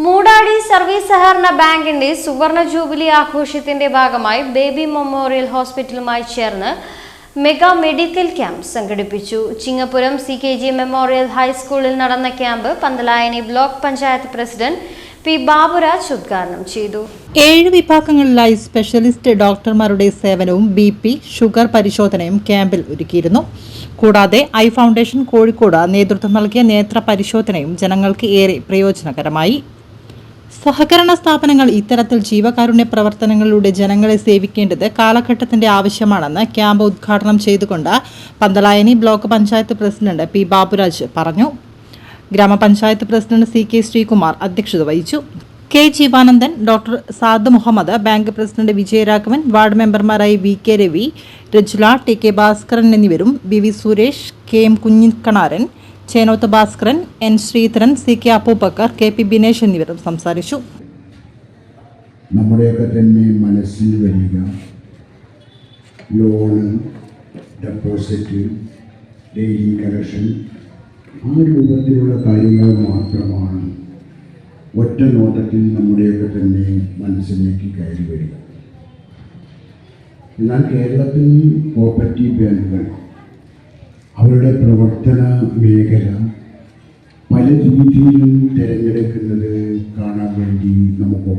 Moodadi service സഹകരണ ബാങ്കിന്റെ സുവർണ ജൂബിലി ആഘോഷത്തിന്റെ ഭാഗമായി ബേബി മെമ്മോറിയൽ ഹോസ്പിറ്റലുമായി ചേർന്ന് മെഗാ മെഡിക്കൽ ക്യാമ്പ് സംഘടിപ്പിച്ചു. ചിങ്ങപുരം CKG മെമ്മോറിയൽ ഹൈസ്കൂളിൽ നടന്ന camp Pantalayani block panchayat president P. Baburaj ഉദ്ഘാടനം ചെയ്തു. 7 വിഭാഗങ്ങളിലായി സ്പെഷ്യലിസ്റ്റ് ഡോക്ടർമാരുടെ സേവനവും BP, ഷുഗർ പരിശോധനയും ക്യാമ്പിൽ ഒരുക്കിയിരുന്നു. കൂടാതെ ഐ ഫൗണ്ടേഷൻ കോഴിക്കോട് നേതൃത്വം നൽകിയ നേത്ര പരിശോധനയും ജനങ്ങൾക്ക് ഏറെ പ്രയോജനകരമായി. സഹകരണ സ്ഥാപനങ്ങൾ ഇത്തരത്തിൽ ജീവകാരുണ്യ പ്രവർത്തനങ്ങളിലൂടെ ജനങ്ങളെ സേവിക്കേണ്ടത് കാലഘട്ടത്തിന്റെ ആവശ്യമാണെന്ന് ക്യാമ്പ് ഉദ്ഘാടനം ചെയ്തുകൊണ്ട് Panthalayani block panchayat president P. Baburaj പറഞ്ഞു. ഗ്രാമപഞ്ചായത്ത് പ്രസിഡന്റ് CK ശ്രീകുമാർ അധ്യക്ഷത വഹിച്ചു. K. Jeevanandan, doctor Saad Muhammad, bank president Vijayaraghavan, ward മെമ്പർമാരായി VK രവി, രജുല, TK ഭാസ്കരൻ എന്നിവരും BV Suresh, KM Kunhikkanaran, Chenoth Bhaskaran, N. Sreedharan, CK അപ്പൂബക്കർ, KP Binesh എന്നിവരും സംസാരിച്ചു. നമ്മുടെയൊക്കെ തന്നെ മനസ്സിൽ വരിക ലോണ്, ഡെപ്പോസിറ്റ്, ഡെയിലി കളക്ഷൻ, ആ രൂപത്തിലുള്ള കാര്യങ്ങൾ മാത്രമാണ് ഒറ്റ നോട്ടത്തിൽ നമ്മുടെയൊക്കെ തന്നെ മനസ്സിലേക്ക് കയറി വരിക. എന്നാൽ കേരളത്തിൽ കോപ്പറേറ്റീവ് ബാങ്കുകൾ അവരുടെ പ്രവർത്തന മേഖല പല രീതിയിലും തിരഞ്ഞെടുക്കുന്നത് കാണാൻ വേണ്ടി നമുക്ക്